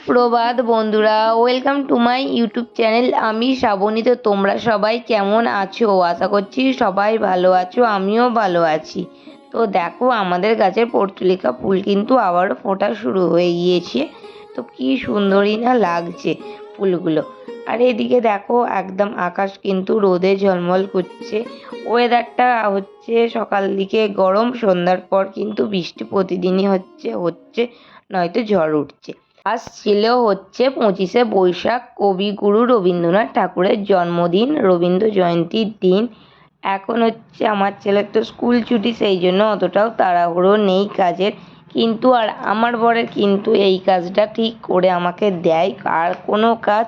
সুপ্রভাত বন্ধুরা, welcome to my YouTube channel. আমি শ্রাবণী। তো তোমরা সবাই কেমন আছো? আশা করছি সবাই ভালো আছো, আমিও ভালো আছি। তো দেখো, আমাদের গাছের পর্তুলিকা ফুল কিন্তু আবারও ফোটা শুরু হয়ে গিয়েছে। তো কি সুন্দরই না লাগছে ফুলগুলো। আর এদিকে দেখো, একদম আকাশ কিন্তু রোদে ঝলমল করছে। ওয়েদারটা হচ্ছে সকাল দিকে গরম, সন্ধ্যার পর কিন্তু বৃষ্টি প্রতিদিনই হচ্ছে নয়তো ঝড় উঠছে। আজ ছিল হচ্ছে 25শে বৈশাখ, কবিগুরু রবীন্দ্রনাথ ঠাকুরের জন্মদিন, রবীন্দ্র জয়ন্তীর দিন। এখন হচ্ছে আমার ছেলের তো স্কুল ছুটি, সেই জন্য অতটাও তাড়াহুড়ো নেই কাজের। কিন্তু আর আমার বরের কিন্তু এই কাজটা ঠিক করে আমাকে দেয়, আর কোনো কাজ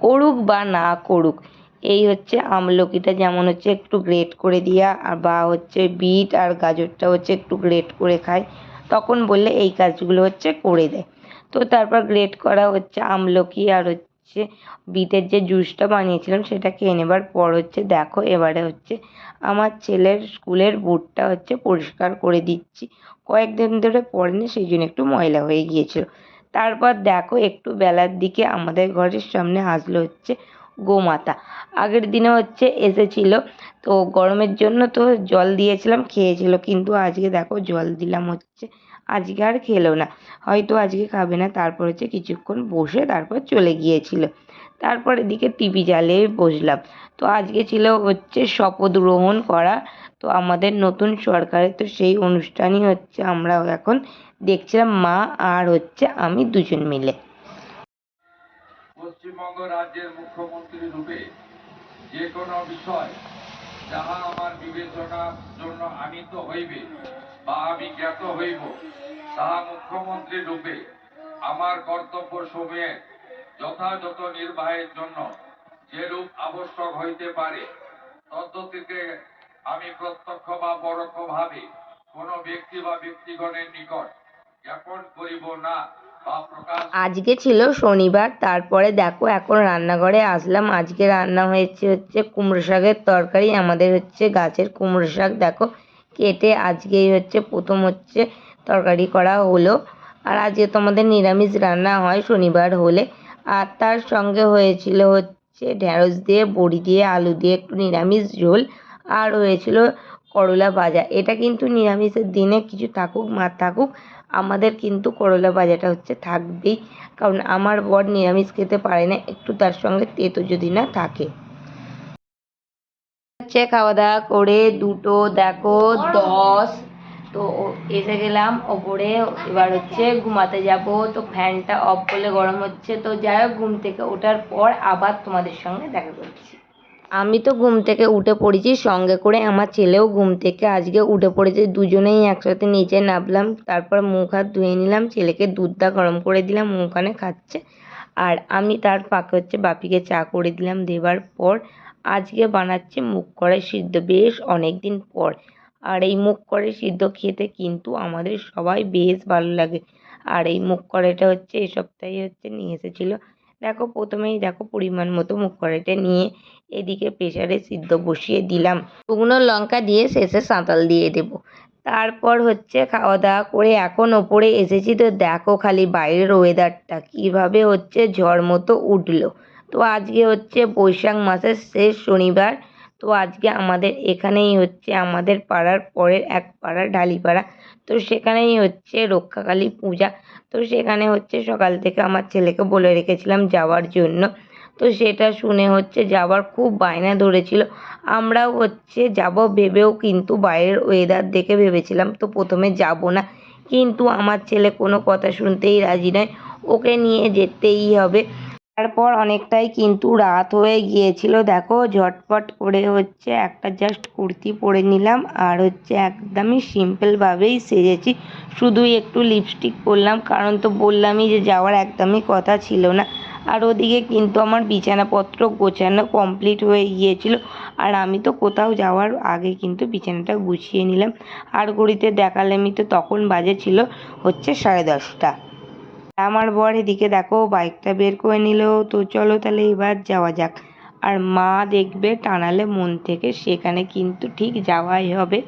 করুক বা না করুক। এই হচ্ছে আমলকিটা যেমন হচ্ছে একটু গ্রেট করে দিয়া, বা হচ্ছে বিট আর গাজরটা হচ্ছে একটু গ্রেট করে খায়, তখন বললে এই কাজগুলো হচ্ছে করে দেয়। তো তারপর গ্রেট করা হচ্ছে আমলকি আর হচ্ছে বিটের যে জুসটা বানিয়েছিলাম সেটা খেয়ে নেবার পর হচ্ছে দেখো, এবারে হচ্ছে আমার ছেলের স্কুলের বুটটা হচ্ছে পরিষ্কার করে দিচ্ছি। কয়েকদিন ধরে পরেনি, সেই জন্য একটু ময়লা হয়ে গিয়েছিল। তারপর দেখো, একটু বেলার দিকে আমাদের ঘরের সামনে আসলো হচ্ছে গোমাতা। আগের দিনে হচ্ছে এসেছিল, তো গরমের জন্য তো জল দিয়েছিলাম, খেয়েছিল। কিন্তু আজকে দেখো জল দিলাম হচ্ছে, আজকে আর খেলো না, হয়তো আজকে খাবে না। তারপর হচ্ছে কিছুক্ষণ বসে তারপর চলে গিয়েছিল। তারপর এদিকে টিভি জ্বালিয়ে বসলাম। তো আজকে ছিল হচ্ছে শপথ গ্রহণ করা, তো আমাদের নতুন সরকারের। তো সেই অনুষ্ঠানই হচ্ছে আমরা এখন দেখছিলাম, মা আর হচ্ছে আমি দুজন মিলে। পশ্চিমবঙ্গ রাজ্যের মুখ্যমন্ত্রী রূপে যে কোনো বিষয় যাহা আমার বিবেচনার জন্য আনিত হইবে বা আমি জ্ঞাত হইব, তাহা মুখ্যমন্ত্রী রূপে আমার কর্তব্য সমূহে যথাযথ নির্বাহের জন্য যেরূপ আবশ্যক হইতে পারে, তদ্গতিকে আমি প্রত্যক্ষ বা পরোক্ষভাবে কোনো ব্যক্তি বা ব্যক্তিগণের নিকট জ্ঞাপন করিব না বা প্রকাশ। আজকে ছিল শনিবার। তারপরে দেখো, এখন রান্নাঘরে আসলাম। আজকে রান্না হচ্ছে কুমড়ো শাকের তরকারি। আমাদের হচ্ছে গাছের কুমড়ো শাক দেখো কেটে আজকেই হচ্ছে প্রথম হচ্ছে তরকারি করা হলো। আর আজকে তো আমাদের নিরামিষ রান্না হয় শনিবার হলে। আর তার সঙ্গে হয়েছিল হচ্ছে ঢেঁড়স দিয়ে, বড়ি দিয়ে, আলু দিয়ে একটু নিরামিষ ঝোল। আর হয়েছিল করলা ভাজা। এটা কিন্তু নিরামিষের দিনে কিছু থাকুক না থাকুক, আমাদের কিন্তু করলা ভাজাটা হচ্ছে থাকবেই, কারণ আমার বর নিরামিষ খেতে পারে না, একটু তার সঙ্গে তেতো যদি না থাকে। হচ্ছে খাওয়া দাওয়া করে দুটো দেখো 10, তো এসে গেলাম ওপরে। এবার হচ্ছে ঘুমাতে যাব। তো ফ্যানটা অফ করলে গরম হচ্ছে। তো যাই হোক, ঘুম থেকে ওঠার পর আবার তোমাদের সঙ্গে দেখা করছি। আমি তো ঘুম থেকে উঠে পড়েছি, সঙ্গে করে আমার ছেলেও ঘুম থেকে আজকে উঠে পড়েছে। দুজনেই একসাথে নিচে নামলাম। তারপর মুখ হাত ধুয়ে নিলাম, ছেলেকে দুধটা গরম করে দিলাম, মুখখানে খাচ্ছে। আর আমি তার ফাঁকে হচ্ছে বাপিকে চা করে দিলাম। দেবার পর আজকে বানাচ্ছি মুগ কলাই সিদ্ধ, বেশ অনেক দিন পর। আর এই মুগ কলাই সিদ্ধ খেতে কিন্তু আমাদের সবাই বেশ ভালো লাগে। আর এই মুগ কলাইটা হচ্ছে এই সপ্তাহে হচ্ছে নিয়ে এসেছিলো। দেখো, প্রথমেই দেখো পরিমাণ মতো মুগ কলাইটা নিয়ে এদিকে প্রেসারে সিদ্ধ বসিয়ে দিলাম। শুকনো লঙ্কা দিয়ে শেষে সাঁতাল দিয়ে দেবো। তারপর হচ্ছে খাওয়া দাওয়া করে এখন ওপরে এসেছি। তো দেখো খালি বাইরের ওয়েদারটা কীভাবে হচ্ছে ঝড় মতো উঠলো। তো আজকে হচ্ছে বৈশাখ মাসের শেষ শনিবার। তো আজকে আমাদের এখানেই হচ্ছে আমাদের পাড়ার পরের এক পাড়া ঢালিপাড়া, তো সেখানেই হচ্ছে রক্ষাকালী পূজা। তো সেখানে হচ্ছে সকাল থেকে আমার ছেলেকে বলে রেখেছিলাম যাওয়ার জন্য। তো সেটা শুনে হচ্ছে যাওয়ার খুব বায়না ধরেছিল। আমরাও হচ্ছে যাব ভেবেও কিন্তু বাইরের ওয়েদার দেখে ভেবেছিলাম তো প্রথমে যাব না, কিন্তু আমার ছেলে কোনো কথা শুনতেই রাজি নয়, ওকে নিয়ে যেতেই হবে। তারপর অনেকটাই কিন্তু রাত হয়ে গিয়েছিল। দেখো ঝটপট করে হচ্ছে একটা জাস্ট কুর্তি পরে নিলাম, আর হচ্ছে একদমই সিম্পলভাবেই সেজেছি, শুধুই একটু লিপস্টিক পরলাম, কারণ তো বললামই যে যাওয়ার একদমই কথা ছিল না। আর ওদিকে কিন্তু আমার বিছানাপত্র গোছানো কমপ্লিট হয়ে গিয়েছিল, আর আমি তো কোথাও যাওয়ার আগে কিন্তু বিছানাটা গুছিয়ে নিলাম। আর ঘড়িতে দেখালামই তো তখন বাজে ছিল হচ্ছে 10:30। আমার বর এদিকে দেখো বাইকটা বের করে নিল। তো চলো তাহলে এবার যাওয়া যাক। আর মা দেখবে টানালে মন থেকে, সেখানে কিন্তু ঠিক যাওয়াই হবে।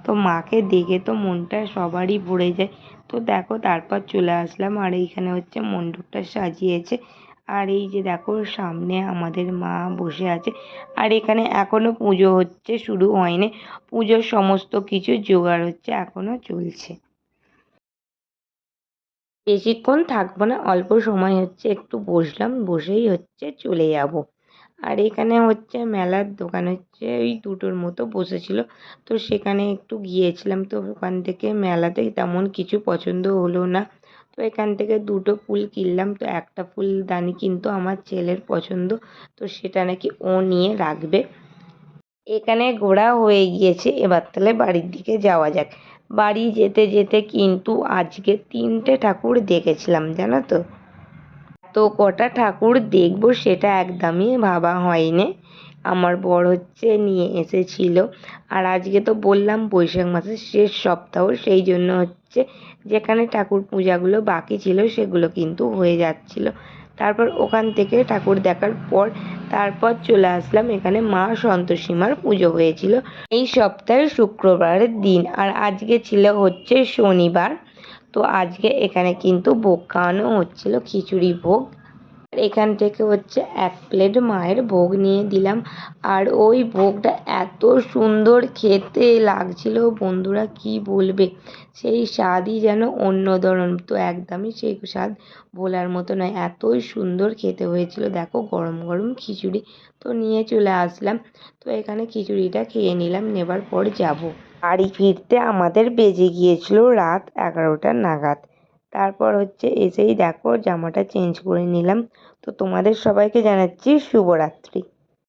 তো মাকে দেখে তো মনটা সবারই ভরে যায়। তো দেখো তারপর চলে আসলাম, আর এইখানে হচ্ছে মণ্ডপটা সাজিয়েছে। আর এই যে দেখো সামনে আমাদের মা বসে আছে, আর এখানে এখনো পুজো হচ্ছে, শুরু হয়নি। পুজোর সমস্ত কিছু জোগাড় হচ্ছে, এখনো চলছে। বেশিক্ষণ থাকবো না, অল্প সময় হচ্ছে একটু বসলাম, বসেই হচ্ছে চলে যাব। আর এখানে হচ্ছে মেলার দোকান হচ্ছে ওই দুটোর মতো বসেছিল, তো সেখানে একটু গিয়েছিলাম। তো ওখান থেকে মেলাতে তেমন কিছু পছন্দ হলো না, তো এখান থেকে দুটো ফুল কিনলাম। তো একটা ফুলদানি কিন্তু আমার ছেলের পছন্দ, তো সেটা নাকি ও নিয়ে রাখবে। এখানে ঘোরা হয়ে গিয়েছে, এবার তাহলে বাড়ির দিকে যাওয়া যাক। বাড়ি যেতে যেতে কিন্তু আজকে 3টে ঠাকুর দেখেছিলাম, জানো তো। তো কটা ঠাকুর দেখবো সেটা একদমই ভাবা হয়নি। আমার বর হচ্ছে নিয়ে এসেছিল। আর আজকে তো বললাম বৈশাখ মাসের শেষ সপ্তাহ, সেই জন্য হচ্ছে যেখানে ঠাকুর পূজাগুলো বাকি ছিল সেগুলো কিন্তু হয়ে যাচ্ছিল। তারপর ওখান থেকে ঠাকুর দেখার পর তারপর চলে আসলাম এখানে, মা সন্তোষী মার পুজো হয়েছিল এই সপ্তাহের শুক্রবারের দিন। আর আজকে ছিল হচ্ছে শনিবার, তো আজকে এখানে কিন্তু ভোগ খাওয়ানো হচ্ছিল, খিচুড়ি ভোগ। আর এখান থেকে হচ্ছে 1 প্লেট মায়ের ভোগ নিয়ে দিলাম। আর ওই ভোগটা এত সুন্দর খেতে লাগছিল বন্ধুরা, কি বলবে, সেই স্বাদই যেন অন্য ধরন। তো একদমই সেই স্বাদ বলার মতো নয়, এতই সুন্দর খেতে হয়েছিল। দেখো গরম গরম খিচুড়ি, তো নিয়ে চলে আসলাম। তো এখানে খিচুড়িটা খেয়ে নিলাম, নেবার পর যাব বাড়ি ফিরতে আমাদের বেজে গিয়েছিল রাত 11টা নাগাদ। তারপর হচ্ছে এসেই দেখো জামাটা চেঞ্জ করে নিলাম। তো তোমাদের সবাইকে জানাচ্ছি শুভরাত্রি।